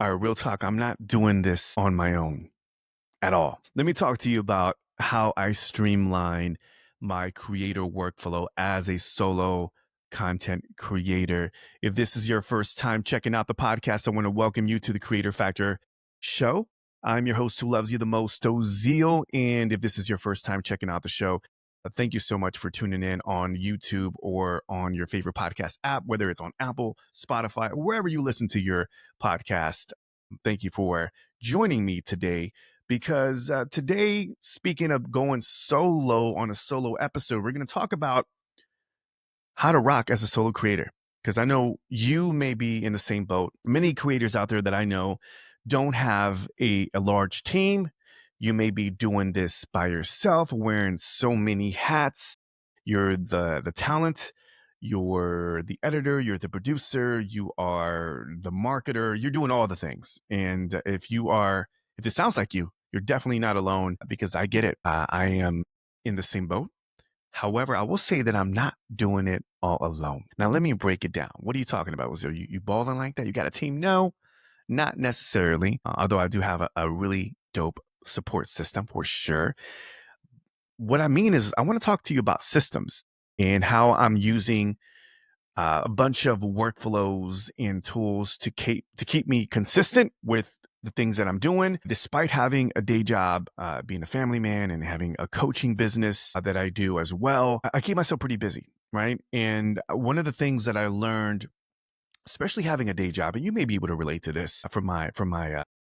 All right, real talk. I'm not doing this on my own at all. Let me talk to you about how I streamline my creator workflow as a solo content creator. If this is your first time checking out the podcast, I want to welcome you to the Creator Factor show. I'm your host who loves you the most, Ozeal. And if this is your first time checking out the show, thank you so much for tuning in on YouTube or on your favorite podcast app, whether it's on Apple, Spotify, or wherever you listen to your podcast. Thank you for joining me today because today, speaking of going solo on a solo episode, we're going to talk about how to rock as a solo creator. Because I know you may be in the same boat. Many creators out there that I know don't have a large team. You may be doing this by yourself, wearing so many hats. You're the talent, you're the editor, you're the producer, you are the marketer, you're doing all the things. And if this sounds like you're definitely not alone because I get it. I am in the same boat. However, I will say that I'm not doing it all alone. Now, let me break it down. What are you talking about? Was there you balling like that? You got a team? No, not necessarily. Although I do have a really dope support system for sure. What I mean is, I want to talk to you about systems and how I'm using a bunch of workflows and tools to keep me consistent with the things that I'm doing, despite having a day job, being a family man and having a coaching business that I do as well. I keep myself pretty busy, right? And one of the things that I learned, especially having a day job, and you may be able to relate to this from my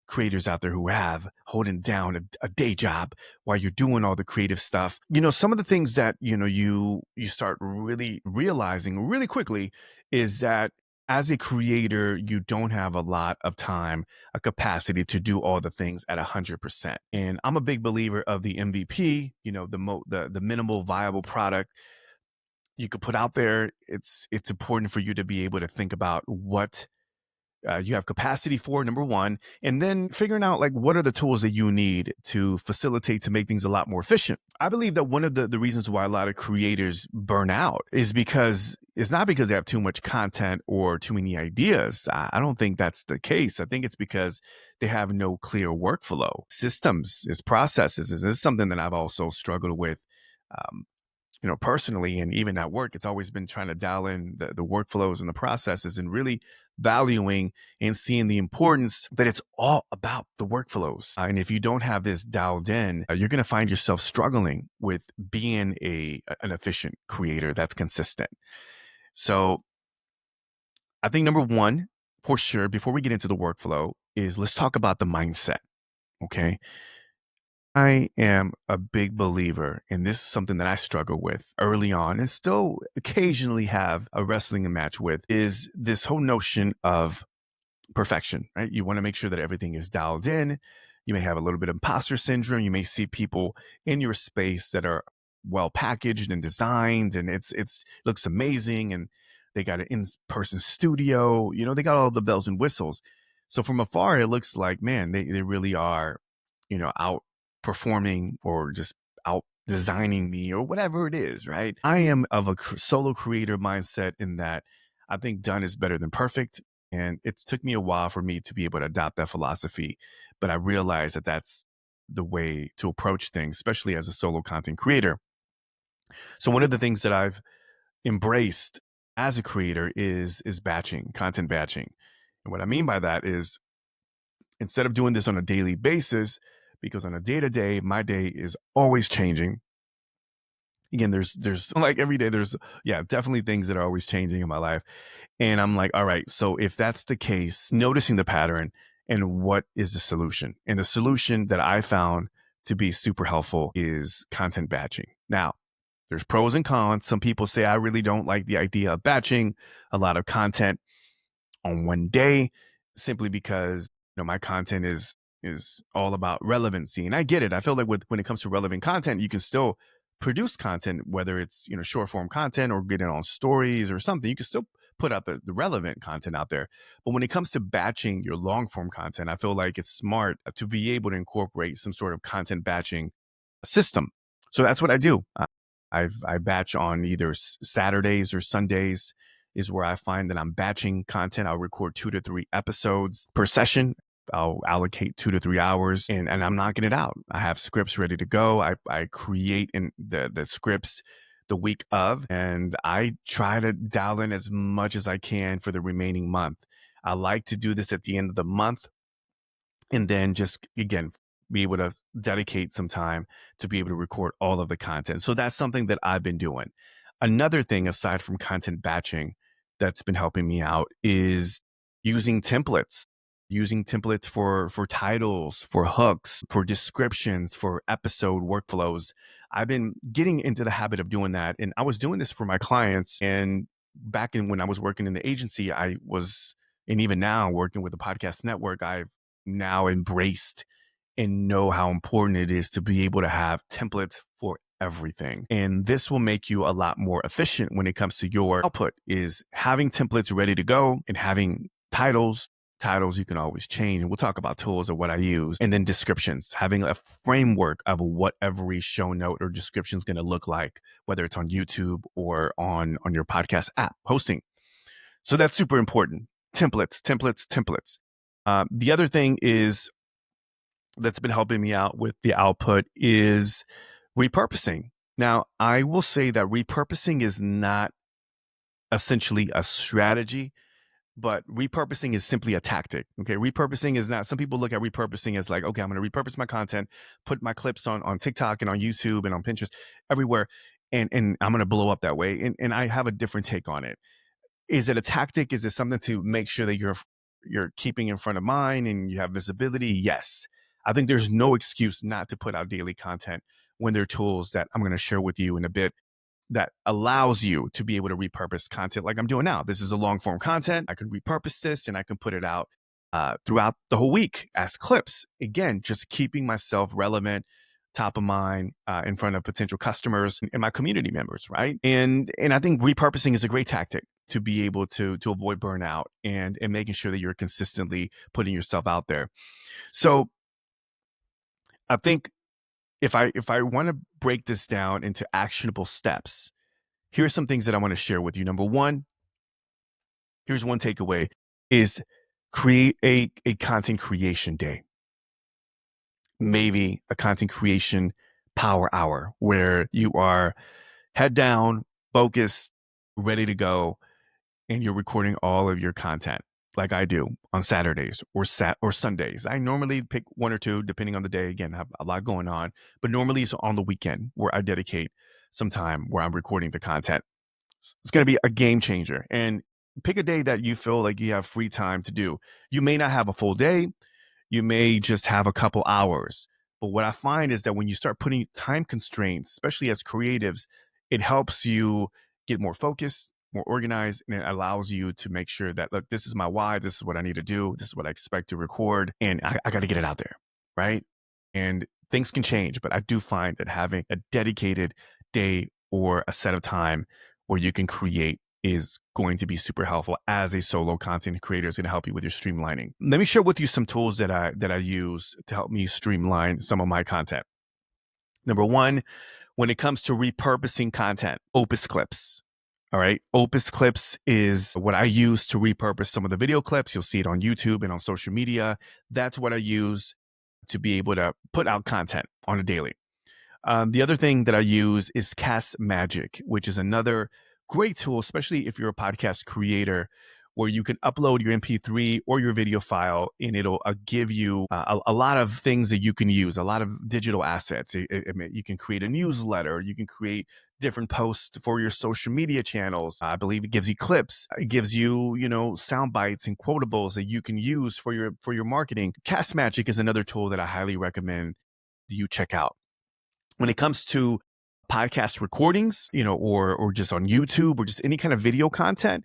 creators out there who have holding down a day job while you're doing all the creative stuff. Some of the things that you start really realizing really quickly is that as a creator, you don't have a lot of time, a capacity to do all the things at 100%. And I'm a big believer of the MVP, the minimal viable product you could put out there. It's important for you to be able to think about what you have capacity for, number one, and then figuring out like what are the tools that you need to facilitate to make things a lot more efficient. I believe that one of the reasons why a lot of creators burn out is because it's not because they have too much content or too many ideas. I don't think that's the case. I think it's because they have no clear workflow systems, is processes. And this is something that I've also struggled with. Um, personally, and even at work, it's always been trying to dial in the workflows and the processes and really valuing and seeing the importance that it's all about the workflows. And if you don't have this dialed in, you're going to find yourself struggling with being an efficient creator that's consistent. So I think number one, for sure, before we get into the workflow, is let's talk about the mindset. Okay. I am a big believer, and this is something that I struggle with early on and still occasionally have a wrestling match with, is this whole notion of perfection, right? You want to make sure that everything is dialed in. You may have a little bit of imposter syndrome. You may see people in your space that are well packaged and designed, and it's looks amazing, and they got an in-person studio. They got all the bells and whistles. So from afar, it looks like, man, they really are, out performing or just out designing me or whatever it is, right? I am of a solo creator mindset in that I think done is better than perfect. And it's took me a while for me to be able to adopt that philosophy. But I realized that that's the way to approach things, especially as a solo content creator. So one of the things that I've embraced as a creator is batching, content batching. And what I mean by that is instead of doing this on a daily basis, because on a day-to-day, my day is always changing. Again, there's like every day, there's definitely things that are always changing in my life. And I'm like, all right, so if that's the case, noticing the pattern and what is the solution? And the solution that I found to be super helpful is content batching. Now, there's pros and cons. Some people say I really don't like the idea of batching a lot of content on one day simply because my content is all about relevancy. And I get it. I feel like when it comes to relevant content, you can still produce content, whether it's short form content or get it on stories or something. You can still put out the relevant content out there. But when it comes to batching your long form content, I feel like it's smart to be able to incorporate some sort of content batching system. So that's what I do. I batch on either Saturdays or Sundays. is where I find that I'm batching content. I'll record 2 to 3 episodes per session. I'll allocate 2 to 3 hours and I'm knocking it out. I have scripts ready to go. I create in the scripts the week of, and I try to dial in as much as I can for the remaining month. I like to do this at the end of the month and then just, again, be able to dedicate some time to be able to record all of the content. So that's something that I've been doing. Another thing aside from content batching that's been helping me out is using templates. Using templates for titles, for hooks, for descriptions, for episode workflows. I've been getting into the habit of doing that. And I was doing this for my clients. And back in when I was working in the agency, and even now working with the podcast network, I've now embraced and know how important it is to be able to have templates for everything. And this will make you a lot more efficient when it comes to your output, is having templates ready to go and having titles. Titles you can always change. And we'll talk about tools of what I use. And then descriptions, having a framework of what every show note or description is going to look like, whether it's on YouTube or on your podcast app hosting. So that's super important. Templates, templates, templates. The other thing is that's been helping me out with the output is repurposing. Now, I will say that repurposing is not essentially a strategy, but repurposing is simply a tactic. Okay. Repurposing is not, some people look at repurposing as like, okay, I'm going to repurpose my content, put my clips on TikTok and on YouTube and on Pinterest, everywhere. And I'm going to blow up that way. And I have a different take on it. Is it a tactic? Is it something to make sure that you're keeping in front of mind and you have visibility? Yes. I think there's no excuse not to put out daily content when there are tools that I'm going to share with you in a bit that allows you to be able to repurpose content like I'm doing now. This is a long form content. I can repurpose this and I can put it out throughout the whole week as clips. Again, just keeping myself relevant, top of mind in front of potential customers and my community members, right? And I think repurposing is a great tactic to be able to avoid burnout and making sure that you're consistently putting yourself out there. So I think if I want to break this down into actionable steps, here's some things that I want to share with you. Number one, here's one takeaway is create a content creation day. Maybe a content creation power hour where you are head down, focused, ready to go, and you're recording all of your content like I do on Saturdays or Sundays. I normally pick one or two depending on the day. Again, I have a lot going on, but normally it's on the weekend where I dedicate some time where I'm recording the content. It's going to be a game changer. And pick a day that you feel like you have free time to do. You may not have a full day. You may just have a couple hours. But what I find is that when you start putting time constraints, especially as creatives, it helps you get more focused, more organized, and it allows you to make sure that, look, this is my why, this is what I need to do, this is what I expect to record, and I got to get it out there, right? And things can change, but I do find that having a dedicated day or a set of time where you can create is going to be super helpful as a solo content creator. Is going to help you with your streamlining. Let me share with you some tools that I use to help me streamline some of my content. Number one, when it comes to repurposing content, Opus Clips. All right. Opus Clips is what I use to repurpose some of the video clips. You'll see it on YouTube and on social media. That's what I use to be able to put out content on a daily. The other thing that I use is Cast Magic, which is another great tool, especially if you're a podcast creator, where you can upload your MP3 or your video file, and it'll give you a lot of things that you can use, a lot of digital assets. You can create a newsletter, you can create different posts for your social media channels. I believe it gives you clips, it gives you, sound bites and quotables that you can use for your marketing. Cast Magic is another tool that I highly recommend that you check out. When it comes to podcast recordings, or just on YouTube or just any kind of video content,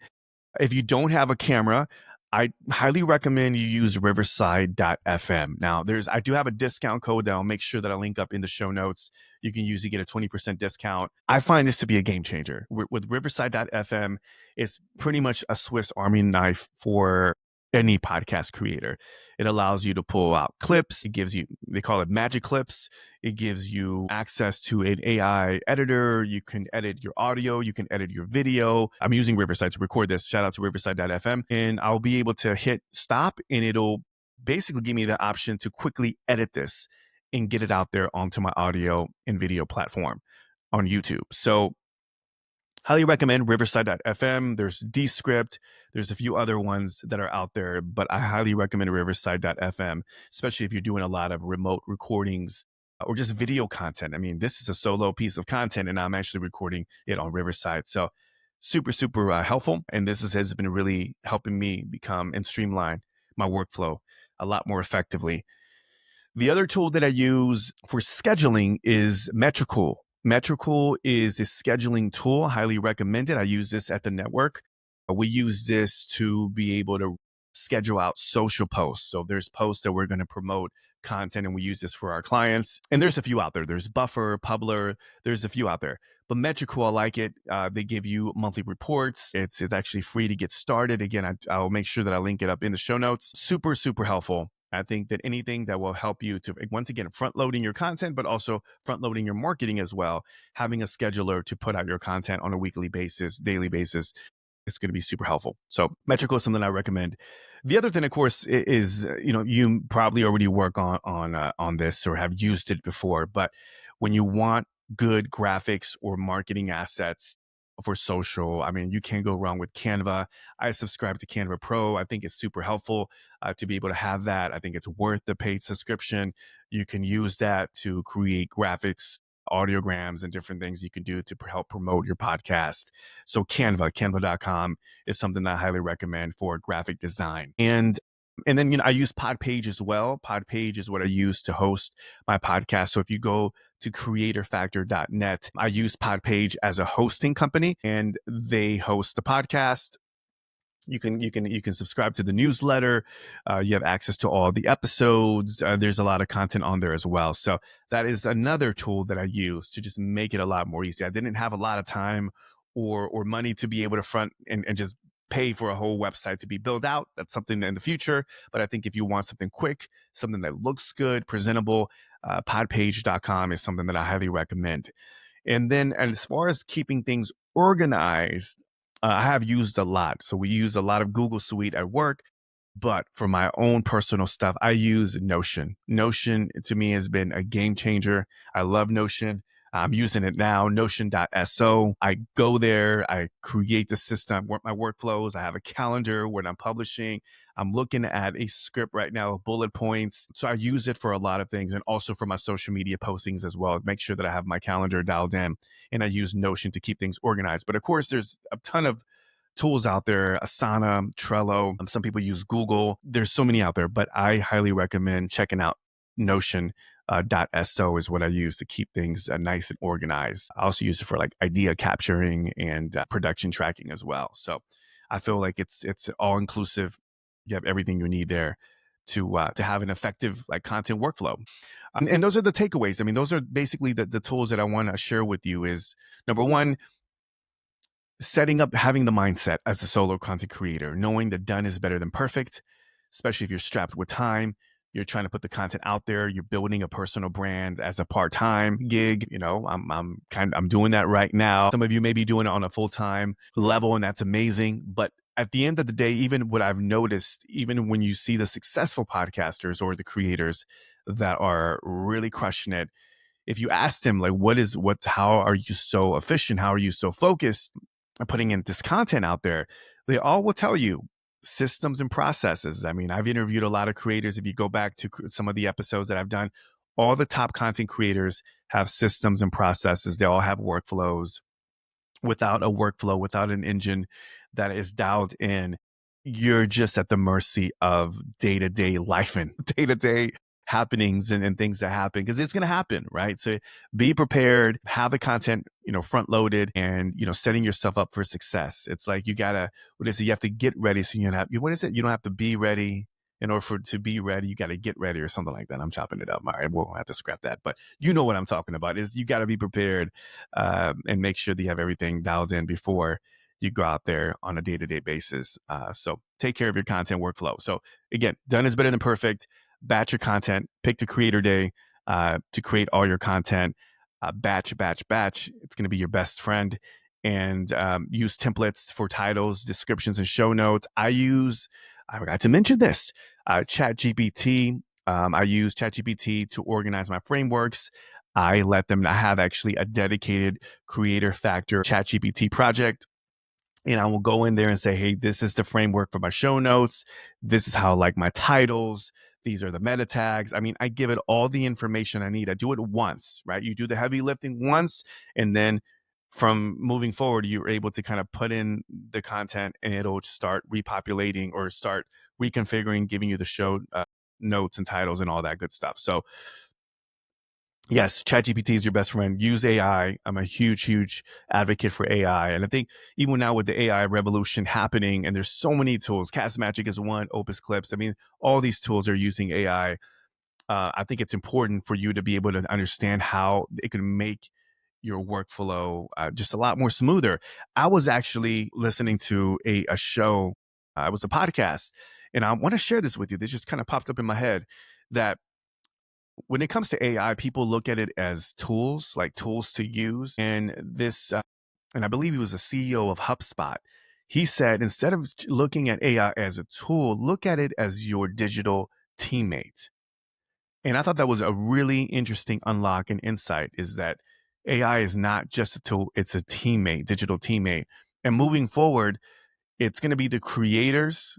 if you don't have a camera, I highly recommend you use riverside.fm. Now, I do have a discount code that I'll make sure that I link up in the show notes. You can usually get a 20% discount. I find this to be a game changer. With riverside.fm, it's pretty much a Swiss Army knife for any podcast creator. It allows you to pull out clips. It gives you, they call it magic clips. It gives you access to an AI editor. You can edit your audio. You can edit your video. I'm using Riverside to record this. Shout out to riverside.fm. And I'll be able to hit stop, and it'll basically give me the option to quickly edit this and get it out there onto my audio and video platform on YouTube. So highly recommend riverside.fm. There's Descript. There's a few other ones that are out there, but I highly recommend riverside.fm, especially if you're doing a lot of remote recordings or just video content. I mean, this is a solo piece of content, and I'm actually recording it on Riverside. So super, super helpful. And this has been really helping me become and streamline my workflow a lot more effectively. The other tool that I use for scheduling is Metricool. Metricool is a scheduling tool. Highly recommended. I use this at the network. We use this to be able to schedule out social posts. So there's posts that we're going to promote content, and we use this for our clients. And there's a few out there. There's Buffer, Publer. There's a few out there. But Metricool, I like it. They give you monthly reports. It's actually free to get started. Again, I'll make sure that I link it up in the show notes. Super, super helpful. I think that anything that will help you to, once again, front loading your content, but also front loading your marketing as well, having a scheduler to put out your content on a weekly basis, daily basis, it's going to be super helpful. So Metricool is something I recommend. The other thing, of course, is, you probably already work on this or have used it before, but when you want good graphics or marketing assets for social, I mean, you can't go wrong with Canva. I subscribe to Canva Pro. I think it's super helpful to be able to have that. I think it's worth the paid subscription. You can use that to create graphics, audiograms, and different things you can do to help promote your podcast. So canva.com is something that I highly recommend for graphic design. And then, I use Podpage as well. Podpage is what I use to host my podcast. So if you go to creatorfactor.net, I use Podpage as a hosting company, and they host the podcast. You can subscribe to the newsletter. You have access to all the episodes. There's a lot of content on there as well. So that is another tool that I use to just make it a lot more easy. I didn't have a lot of time or money to be able to front and just pay for a whole website to be built out. That's something in the future. But I think if you want something quick, something that looks good, presentable, podpage.com is something that I highly recommend. And then as far as keeping things organized, I have used a lot. So we use a lot of Google Suite at work, but for my own personal stuff, I use Notion. Notion to me has been a game changer. I love Notion. I'm using it now, notion.so. I go there, I create the system, work my workflows. I have a calendar when I'm publishing. I'm looking at a script right now, bullet points. So I use it for a lot of things, and also for my social media postings as well. Make sure that I have my calendar dialed in, and I use Notion to keep things organized. But of course, there's a ton of tools out there, Asana, Trello. Some people use Google. There's so many out there, but I highly recommend checking out Notion. .so is what I use to keep things nice and organized. I also use it for like idea capturing and production tracking as well. So I feel like it's all inclusive. You have everything you need there to have an effective like content workflow. And those are the takeaways. I mean, those are basically the tools that I want to share with you. Is number one, setting up, having the mindset as a solo content creator, knowing that done is better than perfect, especially if you're strapped with time. You're trying to put the content out there. You're building a personal brand as a part-time gig. I'm doing that right now. Some of you may be doing it on a full-time level, and that's amazing. But at the end of the day, even what I've noticed, even when you see the successful podcasters or the creators that are really crushing it, if you ask them like, how are you so efficient? How are you so focused on putting in this content out there? They all will tell you systems and processes. I mean, I've interviewed a lot of creators. If you go back to some of the episodes that I've done, all the top content creators have systems and processes. They all have workflows. Without a workflow, without an engine that is dialed in, you're just at the mercy of day-to-day life and day-to-day happenings and things that happen, because it's going to happen, right? So be prepared, have the content, front loaded, and, setting yourself up for success. It's like you have to get ready. So what is it? You don't have to be ready. In order to be ready, you got to get ready or something like that. I'm chopping it up. All right, we'll have to scrap that. But you know what I'm talking about is you got to be prepared and make sure that you have everything dialed in before you go out there on a day-to-day basis. So take care of your content workflow. So again, done is better than perfect. Batch your content, pick the creator day to create all your content. Batch. It's going to be your best friend. And use templates for titles, descriptions, and show notes. I forgot to mention this, ChatGPT. I use ChatGPT to organize my frameworks. I have actually a dedicated Creator Factor ChatGPT project. And I will go in there and say, hey, this is the framework for my show notes. This is how I like my titles. These are the meta tags. I mean, I give it all the information I need. I do it once, right? You do the heavy lifting once, and then from moving forward, you're able to kind of put in the content and it'll start repopulating or start reconfiguring, giving you the show notes and titles and all that good stuff. So yes, ChatGPT is your best friend. Use AI. I'm a huge advocate for AI. And I think even now with the AI revolution happening, and there's so many tools, Cast Magic is one, Opus Clips. I mean, all these tools are using AI. I think it's important for you to be able to understand how it can make your workflow just a lot more smoother. I was actually listening to a show. It was a podcast. And I want to share this with you. This just kind of popped up in my head that when it comes to AI, people look at it as tools, like tools to use. And I believe he was a CEO of HubSpot. He said, instead of looking at AI as a tool, look at it as your digital teammate. And I thought that was a really interesting unlock and insight, is that AI is not just a tool, it's a teammate, digital teammate. And moving forward, it's going to be the creators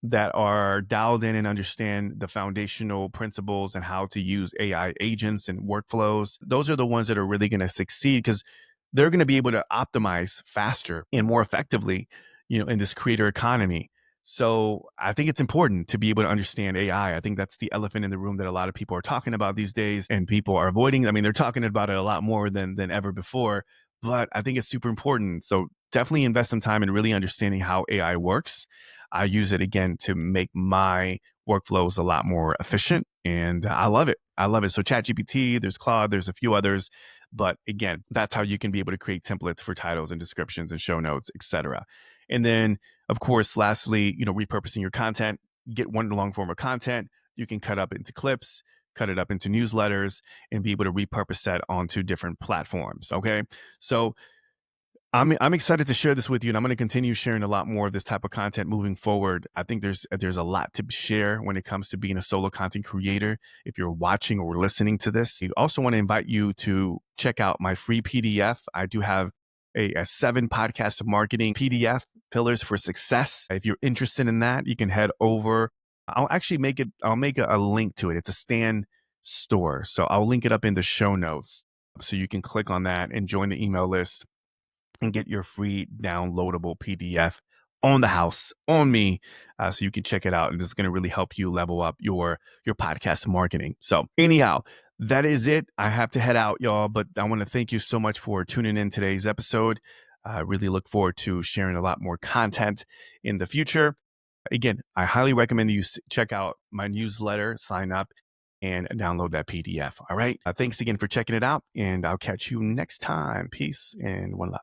that are dialed in and understand the foundational principles and how to use AI agents and workflows. Those are the ones that are really going to succeed, because they're going to be able to optimize faster and more effectively, in this creator economy. So I think it's important to be able to understand AI. I think that's the elephant in the room that a lot of people are talking about these days, and people are avoiding. I mean, they're talking about it a lot more than ever before, but I think it's super important. So definitely invest some time in really understanding how AI works. I use it again to make my workflows a lot more efficient, and I love it. I love it. So ChatGPT, there's Claude, there's a few others, but again, that's how you can be able to create templates for titles and descriptions and show notes, etc. And then, of course, lastly, repurposing your content. Get one long form of content. You can cut up into clips, cut it up into newsletters, and be able to repurpose that onto different platforms. Okay, so I'm excited to share this with you, and I'm going to continue sharing a lot more of this type of content moving forward. I think there's a lot to share when it comes to being a solo content creator. If you're watching or listening to this, I also want to invite you to check out my free PDF. I do have a 7 podcast marketing PDF, Pillars for Success. If you're interested in that, you can head over. I'll make a link to it. It's a Stan store. So I'll link it up in the show notes, so you can click on that and join the email list and get your free downloadable PDF on the house, on me, so you can check it out. And this is going to really help you level up your podcast marketing. So anyhow, that is it. I have to head out, y'all, but I want to thank you so much for tuning in today's episode. I really look forward to sharing a lot more content in the future. Again, I highly recommend that you check out my newsletter, sign up, and download that PDF. All right. Thanks again for checking it out, and I'll catch you next time. Peace and one love.